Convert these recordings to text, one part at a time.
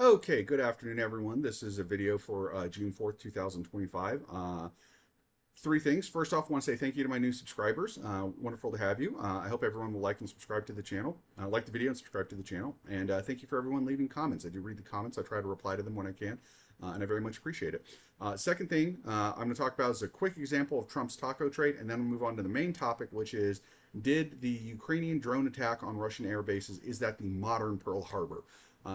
Okay, good afternoon, everyone. This is a video for June 4th, 2025. Three things. First off, I want to say thank you to my new subscribers. Wonderful to have you. I hope everyone will like and subscribe to the channel. Like the video and subscribe to the channel. And thank you for everyone leaving comments. I do read the comments. I try to reply to them when I can, and I very much appreciate it. Second thing I'm going to talk about is a quick example of Trump's taco trade, and then we'll move on to the main topic, which is, did the Ukrainian drone attack on Russian air bases, is that the modern Pearl Harbor?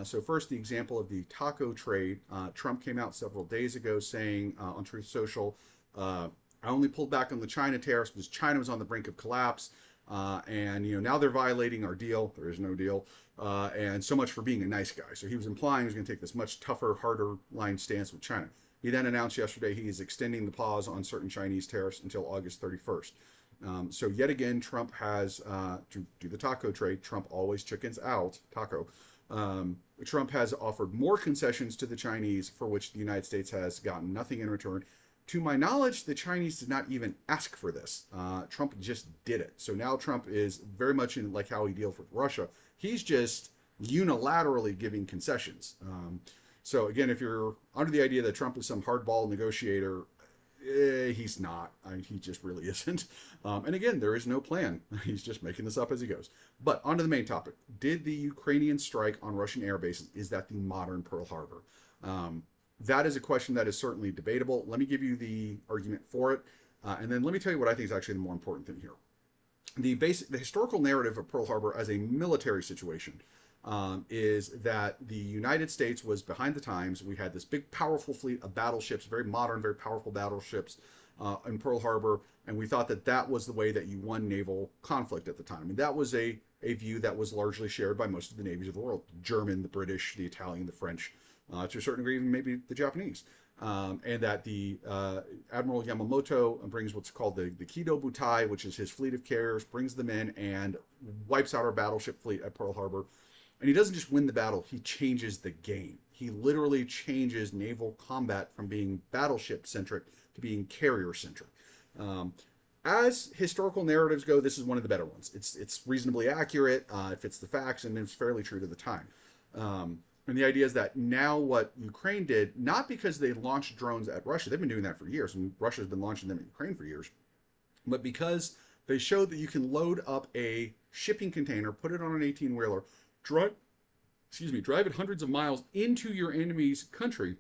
So first, the example of the taco trade. Trump came out several days ago saying on Truth Social, I only pulled back on the China tariffs because China was on the brink of collapse. And now they're violating our deal. There is no deal. And so much for being a nice guy. So he was implying he was going to take this much tougher, harder line stance with China. He then announced yesterday he is extending the pause on certain Chinese tariffs until August 31st. So yet again, Trump has, to do the taco trade, Trump always chickens out, taco. Trump has offered more concessions to the Chinese, for which the United States has gotten nothing in return. To my knowledge, the Chinese did not even ask for this. Trump just did it. So now Trump is very much in like how he deals with Russia. He's just unilaterally giving concessions. So again, if you're under the idea that Trump is some hardball negotiator, he's not. He just really isn't. And again, there is no plan. He's just making this up as he goes. But on to the main topic. Did the Ukrainian strike on Russian air bases, is that the modern Pearl Harbor? That is a question that is certainly debatable. Let me give you the argument for it. And then let me tell you what I think is actually the more important thing here. The historical narrative of Pearl Harbor as a military situation is that the United States was behind the times. We had this big, powerful fleet of battleships, very modern, very powerful battleships in Pearl Harbor, and we thought that that was the way that you won naval conflict at the time. And that was a view that was largely shared by most of the navies of the world: German, the British, the Italian, the French, to a certain degree, even maybe the Japanese. And that the Admiral Yamamoto brings what's called the Kido Butai, which is his fleet of carriers, brings them in and wipes out our battleship fleet at Pearl Harbor. And he doesn't just win the battle, he changes the game. He literally changes naval combat from being battleship-centric to being carrier-centric. As historical narratives go, this is one of the better ones. It's reasonably accurate, it fits the facts, and it's fairly true to the time. And the idea is that now what Ukraine did, not because they launched drones at Russia, they've been doing that for years, and Russia's been launching them at Ukraine for years, but because they showed that you can load up a shipping container, put it on an 18-wheeler, drive it hundreds of miles into your enemy's country,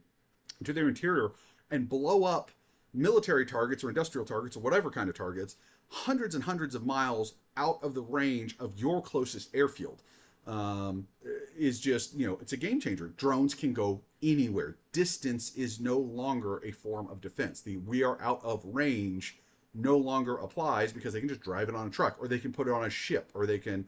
into their interior, and blow up military targets or industrial targets or whatever kind of targets, hundreds and hundreds of miles out of the range of your closest airfield. Is just, it's a game changer. Drones can go anywhere. Distance is no longer a form of defense. The "we are out of range" no longer applies, because they can just drive it on a truck, or they can put it on a ship, or they can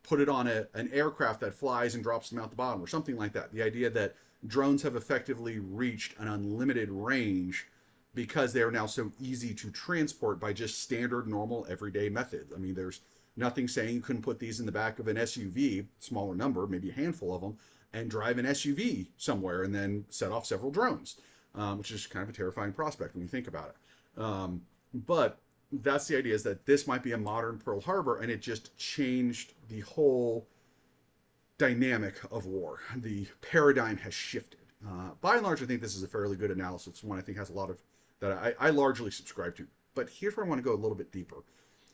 put it on an aircraft that flies and drops them out the bottom, or something like that. The idea that drones have effectively reached an unlimited range because they are now so easy to transport by just standard, normal, everyday methods. I mean, there's nothing saying you couldn't put these in the back of an SUV, smaller number, maybe a handful of them, and drive an SUV somewhere and then set off several drones, which is kind of a terrifying prospect when you think about it. But that's the idea, is that this might be a modern Pearl Harbor, and it just changed the whole dynamic of war. The paradigm has shifted. By and large, I think this is a fairly good analysis. It's one I think has a lot of, that I largely subscribe to. But here's where I want to go a little bit deeper.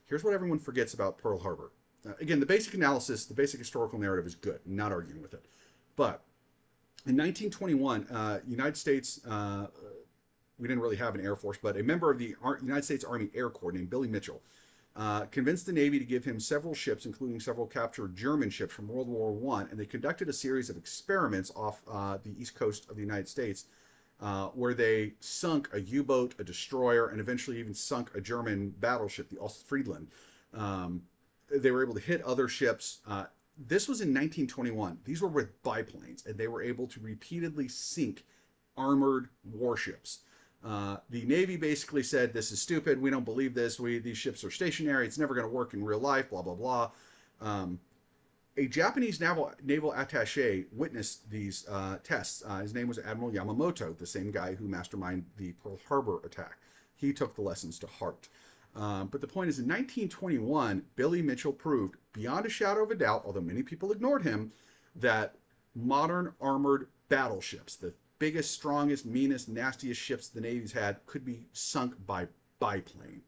Here's what everyone forgets about Pearl Harbor. Again, the basic analysis, the basic historical narrative is good. I'm not arguing with it. But in 1921, United States, we didn't really have an Air Force, but a member of the United States Army Air Corps named Billy Mitchell convinced the Navy to give him several ships, including several captured German ships from World War I, and they conducted a series of experiments off the east coast of the United States, where they sunk a U-boat, a destroyer, and eventually even sunk a German battleship, the Ostfriedland. They were able to hit other ships. This was in 1921. These were with biplanes, and they were able to repeatedly sink armored warships. The Navy basically said, this is stupid, we don't believe this, these ships are stationary, it's never going to work in real life, blah, blah, blah. A Japanese naval attaché witnessed these tests. His name was Admiral Yamamoto, the same guy who masterminded the Pearl Harbor attack. He took the lessons to heart. But the point is, in 1921, Billy Mitchell proved, beyond a shadow of a doubt, although many people ignored him, that modern armored battleships. The biggest, strongest, meanest, nastiest ships the Navy's had could be sunk by biplane.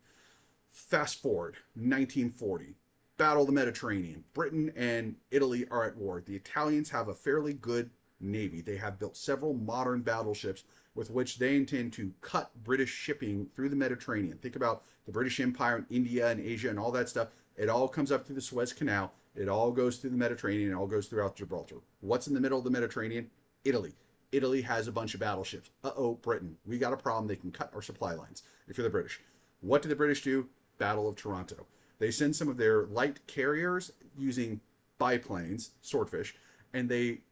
Fast forward, 1940, Battle of the Mediterranean. Britain and Italy are at war. The Italians have a fairly good navy. They have built several modern battleships with which they intend to cut British shipping through the Mediterranean. Think about the British Empire and India and Asia and all that stuff. It all comes up through the Suez Canal. It all goes through the Mediterranean. It all goes throughout Gibraltar. What's in the middle of the Mediterranean? Italy. Italy has a bunch of battleships. Uh-oh, Britain. We got a problem. They can cut our supply lines if you're the British. What do the British do? Battle of Taranto. They send some of their light carriers using biplanes, swordfish, and they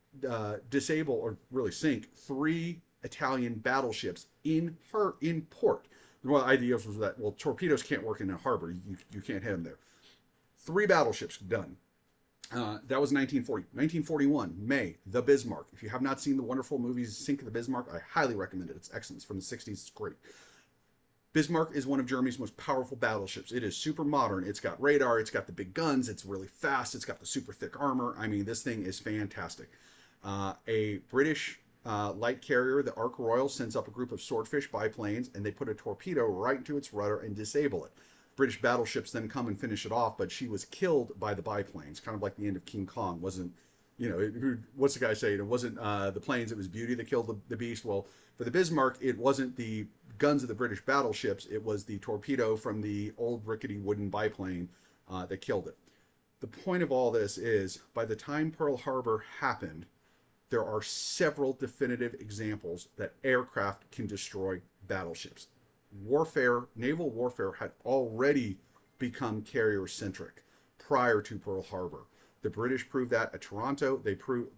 disable or really sink 3 Italian battleships in port. One of the ideas was that, well, torpedoes can't work in a harbor. You can't hit them there. 3 battleships done. That was 1940. 1941, May, the Bismarck. If you have not seen the wonderful movies Sink of the Bismarck, I highly recommend it. It's excellent. It's from the 60s. It's great. Bismarck is one of Germany's most powerful battleships. It is super modern. It's got radar. It's got the big guns. It's really fast. It's got the super thick armor. I mean, this thing is fantastic. A British light carrier, the Ark Royal, sends up a group of swordfish biplanes, and they put a torpedo right into its rudder and disable it. British battleships then come and finish it off, but she was killed by the biplanes, kind of like the end of King Kong. Wasn't, you know, what's the guy saying? It wasn't the planes, it was beauty that killed the beast. Well, for the Bismarck, it wasn't the guns of the British battleships, it was the torpedo from the old rickety wooden biplane that killed it. The point of all this is, by the time Pearl Harbor happened, there are several definitive examples that aircraft can destroy battleships. Warfare, naval warfare, had already become carrier-centric prior to Pearl Harbor. The British proved that at Taranto. They proved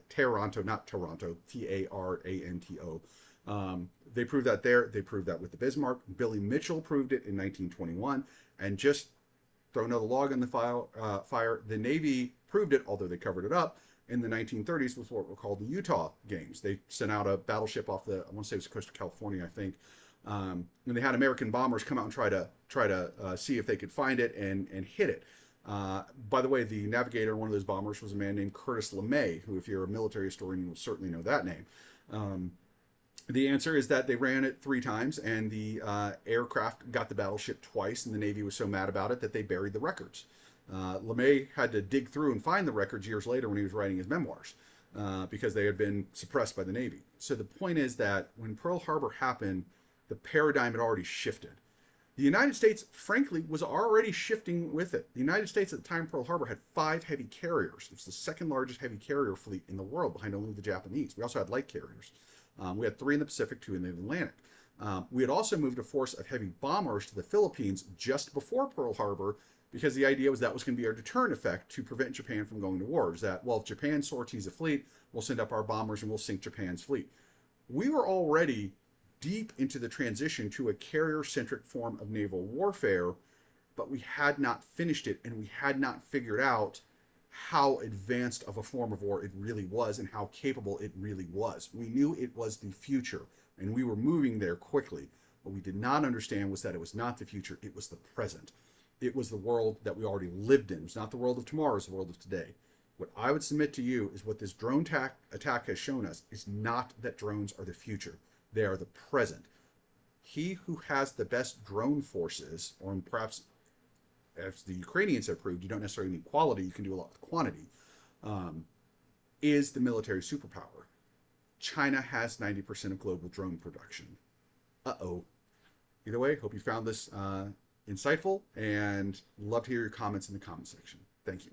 Taranto, not Toronto, T-A-R-A-N-T-O. They proved that there. They proved that with the Bismarck. Billy Mitchell proved it in 1921. And just throw another log on the fire, the Navy proved it, although they covered it up, in the 1930s with what were called the Utah Games. They sent out a battleship off the, I want to say it was the coast of California, I think. And they had American bombers come out and try to see if they could find it and hit it. By the way, the navigator on one of those bombers was a man named Curtis LeMay, who, if you're a military historian, you will certainly know that name. The answer is that they ran it 3 times, and the aircraft got the battleship twice, and the Navy was so mad about it that they buried the records. LeMay had to dig through and find the records years later when he was writing his memoirs, because they had been suppressed by the Navy. So the point is that when Pearl Harbor happened, the paradigm had already shifted. The United States, frankly, was already shifting with it. The United States at the time of Pearl Harbor had 5 heavy carriers. It was the second largest heavy carrier fleet in the world, behind only the Japanese. We also had light carriers. We had 3 in the Pacific, 2 in the Atlantic. We had also moved a force of heavy bombers to the Philippines just before Pearl Harbor, because the idea was that was going to be our deterrent effect to prevent Japan from going to war. It was that, well, if Japan sorties a fleet, we'll send up our bombers and we'll sink Japan's fleet. We were already deep into the transition to a carrier-centric form of naval warfare, but we had not finished it, and we had not figured out how advanced of a form of war it really was and how capable it really was. We knew it was the future, and we were moving there quickly. What we did not understand was that it was not the future, it was the present. It was the world that we already lived in. It was not the world of tomorrow, it was the world of today. What I would submit to you is what this drone attack has shown us is not that drones are the future. They are the present. He who has the best drone forces, or perhaps, as the Ukrainians have proved, you don't necessarily need quality, you can do a lot with quantity, is the military superpower. China has 90% of global drone production. Uh-oh. Either way, hope you found this insightful, and love to hear your comments in the comment section. Thank you.